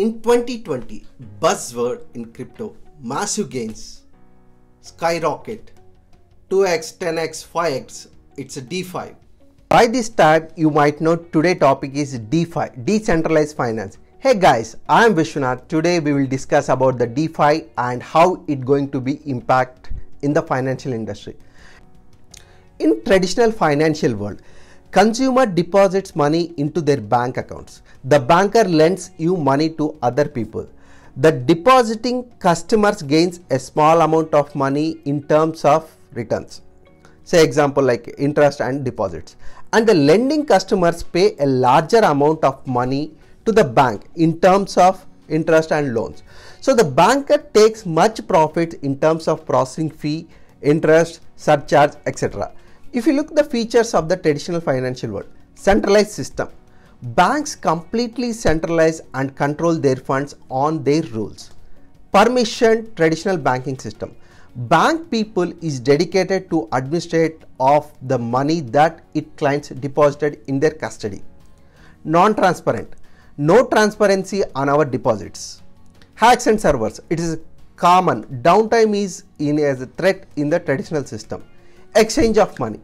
In 2020, buzzword in crypto, massive gains, skyrocket, 2x, 10x, 5x, it's a DeFi. By this tag, you might know today's topic is DeFi, decentralized finance. Hey guys, I am Vishwanath. Today we will discuss about the DeFi and how it's going to be impact in the financial industry. In traditional financial world, consumer deposits money into their bank accounts. The banker lends you money to other people. The depositing customers gains a small amount of money in terms of returns. Say example like interest and deposits. And the lending customers pay a larger amount of money to the bank in terms of interest and loans. So the banker takes much profit in terms of processing fee, interest, surcharge, etc. If you look at the features of the traditional financial world, centralized system. Banks completely centralize and control their funds on their rules. Permission traditional banking system. Bank people is dedicated to administrate of the money that its clients deposited in their custody. Non-transparent. No transparency on our deposits. Hacks and servers. It is common. Downtime is in as a threat in the traditional system. Exchange of money.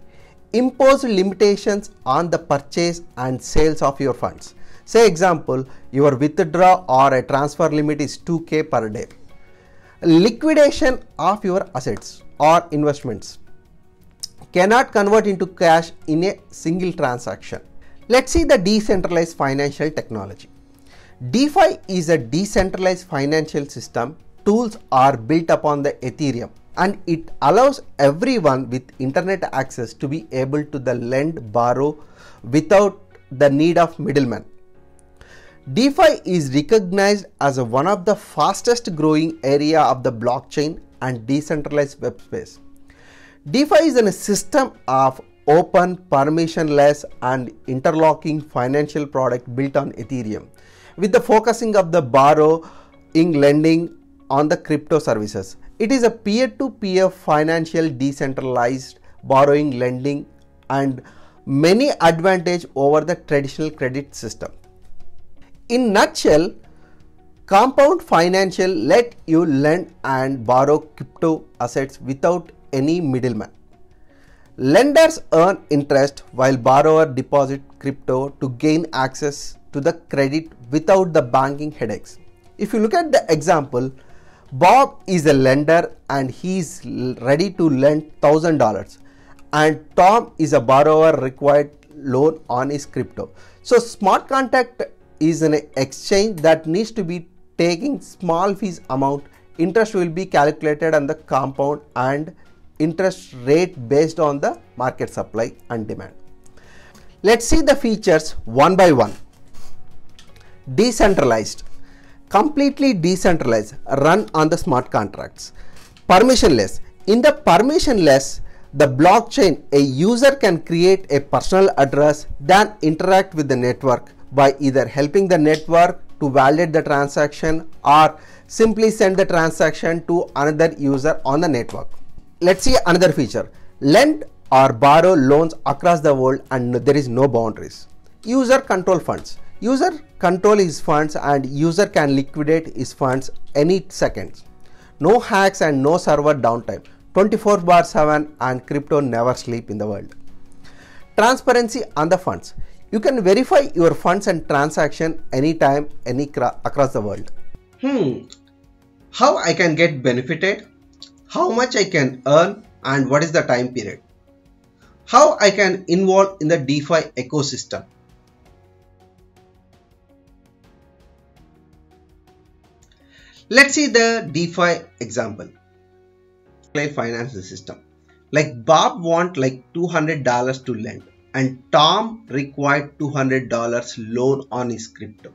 Impose limitations on the purchase and sales of your funds. Say example, your withdraw or a transfer limit is 2K per day. Liquidation of your assets or investments. Cannot convert into cash in a single transaction. Let's see the decentralized financial technology. DeFi is a decentralized financial system. Tools are built upon the Ethereum, and it allows everyone with internet access to be able to lend, borrow without the need of middlemen. DeFi is recognized as one of the fastest growing area of the blockchain and decentralized web space. DeFi is a system of open, permissionless and interlocking financial product built on Ethereum with the focusing of the borrowing, lending on the crypto services. It is a peer-to-peer financial decentralized borrowing, lending and many advantage over the traditional credit system. In nutshell, compound financial let you lend and borrow crypto assets without any middleman. Lenders earn interest while borrower deposit crypto to gain access to the credit without the banking headaches. If you look at the example, Bob is a lender and he is ready to lend $1,000 and Tom is a borrower required loan on his crypto. So smart contract is an exchange that needs to be taking small fees amount. Interest will be calculated on the compound and interest rate based on the market supply and demand. Let's see the features one by one. Decentralized. Completely decentralized, run on the smart contracts. Permissionless. In the permissionless, the blockchain, a user can create a personal address, then interact with the network by either helping the network to validate the transaction or simply send the transaction to another user on the network. Let's see another feature. Lend or borrow loans across the world and there is no boundaries. User control funds. User control his funds and user can liquidate his funds any second. No hacks and no server downtime. 24/7 and crypto never sleep in the world. Transparency on the funds. You can verify your funds and transaction anytime, across the world. How I can get benefited? How much I can earn and what is the time period? How I can involve in the DeFi ecosystem? Let's see the DeFi example. Financial system. Like Bob want like $200 to lend and Tom required $200 loan on his crypto.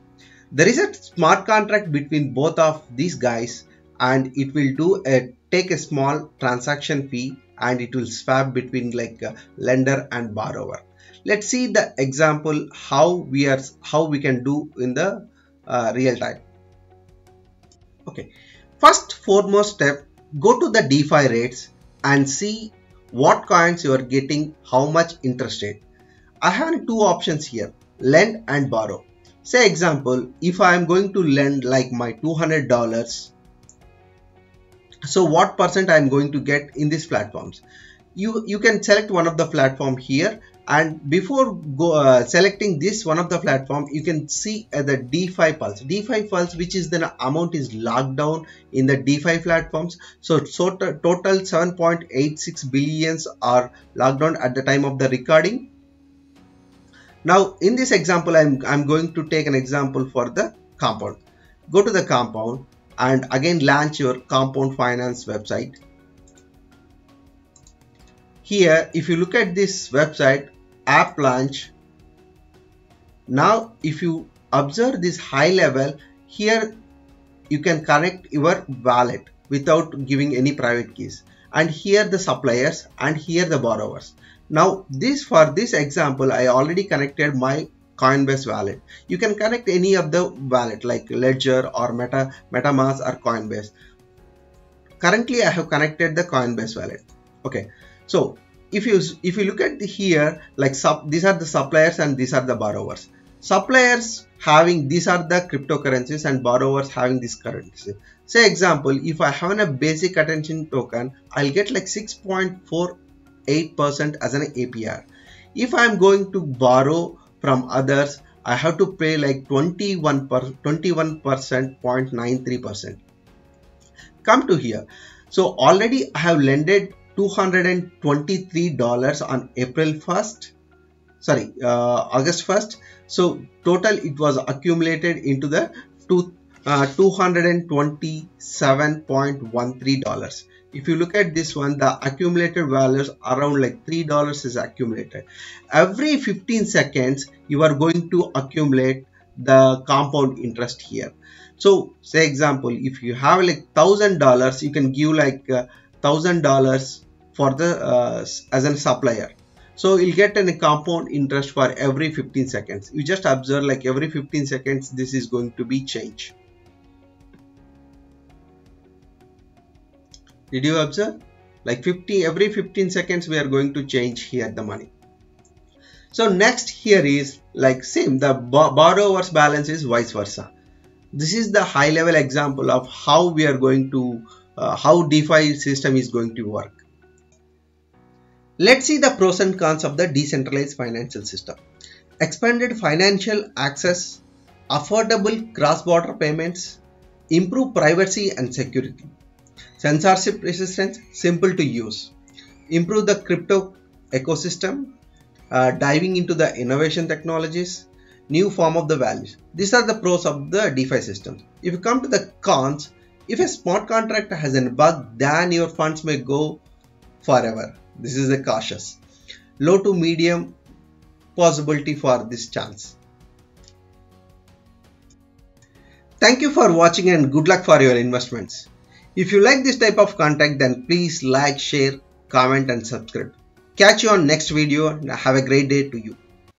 There is a smart contract between both of these guys and it will take a small transaction fee and it will swap between lender and borrower. Let's see the example how we can do in the real time. Okay, first foremost step, go to the DeFi rates and see what coins you are getting, how much interest rate. I have two options here, lend and borrow. Say example, if I am going to lend like my $200, so what percent I am going to get in these platforms? You can select one of the platform here, and before selecting this one of the platform, you can see the DeFi Pulse. DeFi Pulse, which is the amount is locked down in the DeFi platforms. So total 7.86 billions are locked down at the time of the recording. Now in this example, I'm going to take an example for the Compound. Go to the Compound and again launch your Compound Finance website. Here, if you look at this website, app launch. Now, if you observe this high level, here you can connect your wallet without giving any private keys. And here the suppliers and here the borrowers. Now, for this example, I already connected my Coinbase wallet. You can connect any of the wallet like Ledger or MetaMask or Coinbase. Currently, I have connected the Coinbase wallet. Okay. So if you look at here, like these are the suppliers and these are the borrowers. Suppliers having these are the cryptocurrencies and borrowers having this currency. Say example, if I have a basic attention token, I'll get like 6.48% as an APR. If I'm going to borrow from others, I have to pay like 21%, Come to here. So already I have lended $223 on August 1st. So total it was accumulated into the $227.13. If you look at this one, the accumulated values around like $3 is accumulated. Every 15 seconds you are going to accumulate the compound interest here. So say example, if you have like $1,000, you can give like $1,000 for the as a supplier. So you'll get a compound interest for every 15 seconds. You just observe like every 15 seconds this is going to be changed. Did you observe? Like every 15 seconds we are going to change here the money. So next here is like same, the borrower's balance is vice versa. This is the high level example of how we are going to how DeFi system is going to work. Let's see the pros and cons of the decentralized financial system. Expanded financial access, affordable cross-border payments, improve privacy and security, censorship resistance, simple to use, improve the crypto ecosystem, diving into the innovation technologies, new form of the values. These are the pros of the DeFi system. If you come to the cons, if a smart contract has a bug, then your funds may go forever. This is a cautious. Low to medium possibility for this chance. Thank you for watching and good luck for your investments. If you like this type of content, then please like, share, comment and subscribe. Catch you on next video and have a great day to you.